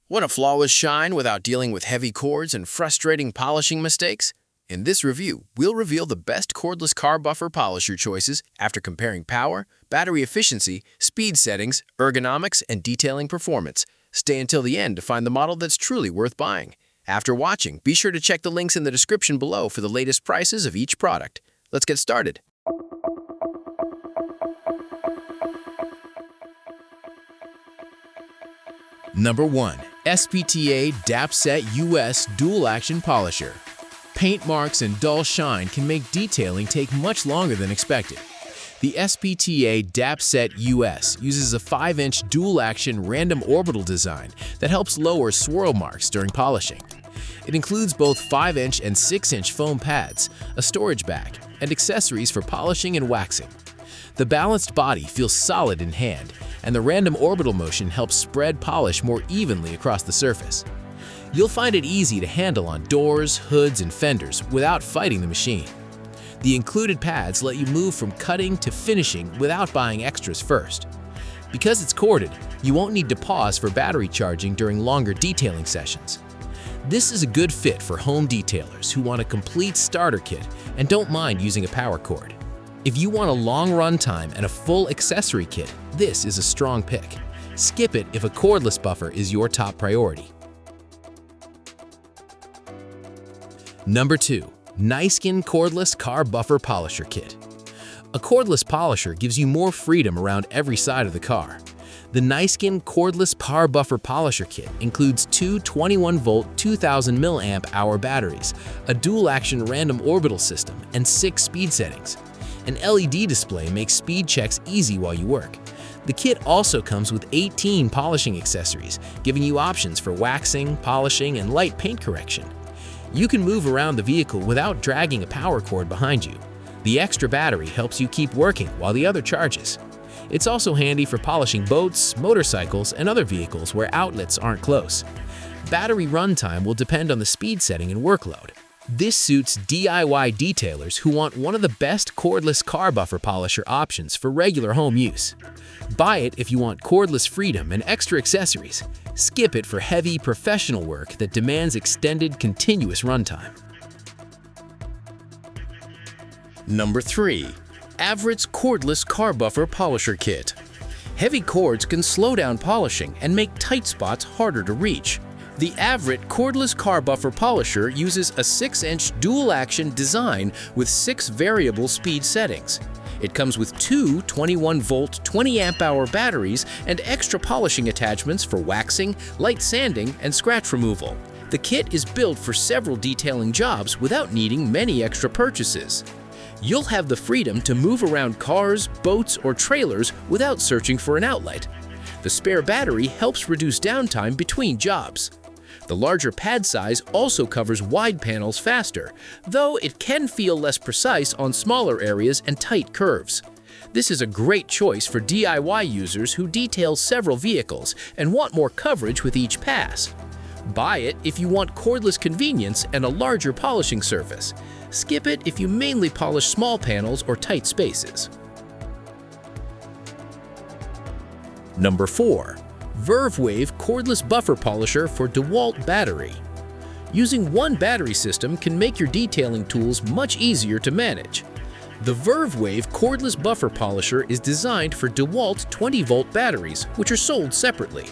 Want a flawless shine without dealing with heavy cords and frustrating polishing mistakes? In this review, we'll reveal the best cordless car buffer polisher choices after comparing power, battery efficiency, speed settings, ergonomics, and detailing performance. Stay until the end to find the model that's truly worth buying. After watching, be sure to check the links in the description below for the latest prices of each product. Let's get started. Number 1. SPTA DAPSET-US Dual Action Polisher. Paint marks and dull shine can make detailing take much longer than expected. The SPTA DAPSET-US uses a 5-inch dual-action random orbital design that helps lower swirl marks during polishing. It includes both 5-inch and 6-inch foam pads, a storage bag, and accessories for polishing and waxing. The balanced body feels solid in hand, and the random orbital motion helps spread polish more evenly across the surface. You'll find it easy to handle on doors, hoods, and fenders without fighting the machine. The included pads let you move from cutting to finishing without buying extras first. Because it's corded, you won't need to pause for battery charging during longer detailing sessions. This is a good fit for home detailers who want a complete starter kit and don't mind using a power cord. If you want a long run time and a full accessory kit, this is a strong pick. Skip it if a cordless buffer is your top priority. Number 2. Niusken Cordless Car Buffer Polisher Kit. A cordless polisher gives you more freedom around every side of the car. The Niusken Cordless Car Buffer Polisher Kit includes two 21-volt 2000 mAh batteries, a dual-action random orbital system, and 6 speed settings. An LED display makes speed checks easy while you work. The kit also comes with 18 polishing accessories, giving you options for waxing, polishing, and light paint correction. You can move around the vehicle without dragging a power cord behind you. The extra battery helps you keep working while the other charges. It's also handy for polishing boats, motorcycles, and other vehicles where outlets aren't close. Battery runtime will depend on the speed setting and workload. This suits DIY detailers who want one of the best cordless car buffer polisher options for regular home use. Buy it if you want cordless freedom and extra accessories. Skip it for heavy, professional work that demands extended, continuous runtime. Number 3. Avhrit's Cordless Car Buffer Polisher Kit. Heavy cords can slow down polishing and make tight spots harder to reach. The Avhrit Cordless Car Buffer Polisher uses a 6-inch dual-action design with 6 variable speed settings. It comes with two 21-volt 20-amp-hour batteries and extra polishing attachments for waxing, light sanding, and scratch removal. The kit is built for several detailing jobs without needing many extra purchases. You'll have the freedom to move around cars, boats, or trailers without searching for an outlet. The spare battery helps reduce downtime between jobs. The larger pad size also covers wide panels faster, though it can feel less precise on smaller areas and tight curves. This is a great choice for DIY users who detail several vehicles and want more coverage with each pass. Buy it if you want cordless convenience and a larger polishing surface. Skip it if you mainly polish small panels or tight spaces. Number 4. VERVEWAVE Cordless Buffer Polisher for DeWalt Battery. Using one battery system can make your detailing tools much easier to manage. The VERVEWAVE Cordless Buffer Polisher is designed for DeWalt 20-volt batteries, which are sold separately.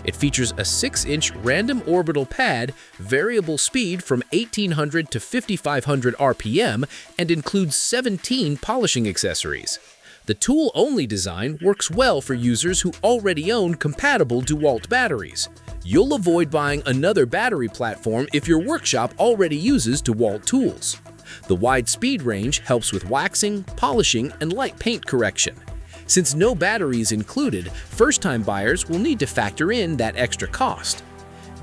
It features a 6-inch random orbital pad, variable speed from 1800 to 5500 RPM, and includes 17 polishing accessories. The tool-only design works well for users who already own compatible DeWalt batteries. You'll avoid buying another battery platform if your workshop already uses DeWalt tools. The wide speed range helps with waxing, polishing, and light paint correction. Since no battery is included, first-time buyers will need to factor in that extra cost.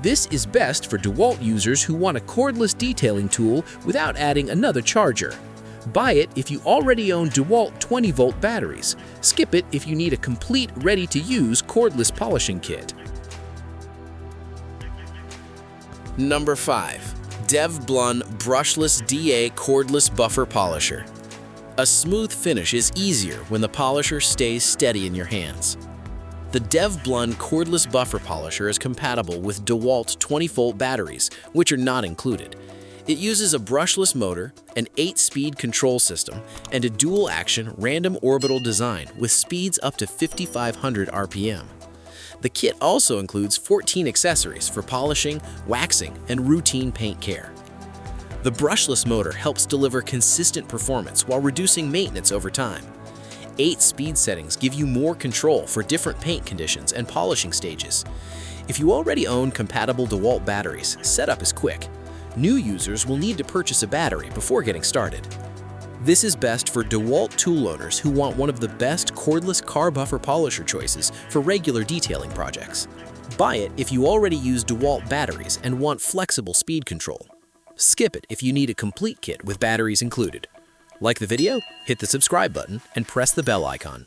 This is best for DeWalt users who want a cordless detailing tool without adding another charger. Buy it if you already own DeWalt 20-volt batteries. Skip it if you need a complete, ready-to-use cordless polishing kit. Number 5. DEVTBLUN Brushless DA Cordless Buffer Polisher. A smooth finish is easier when the polisher stays steady in your hands. The DEVTBLUN cordless buffer polisher is compatible with DeWalt 20-volt batteries, which are not included. It uses a brushless motor, an 8-speed control system, and a dual-action random orbital design with speeds up to 5,500 RPM. The kit also includes 14 accessories for polishing, waxing, and routine paint care. The brushless motor helps deliver consistent performance while reducing maintenance over time. 8 speed settings give you more control for different paint conditions and polishing stages. If you already own compatible DeWalt batteries, setup is quick. New users will need to purchase a battery before getting started. This is best for DeWalt tool owners who want one of the best cordless car buffer polisher choices for regular detailing projects. Buy it if you already use DeWalt batteries and want flexible speed control. Skip it if you need a complete kit with batteries included. Like the video, hit the subscribe button, and press the bell icon.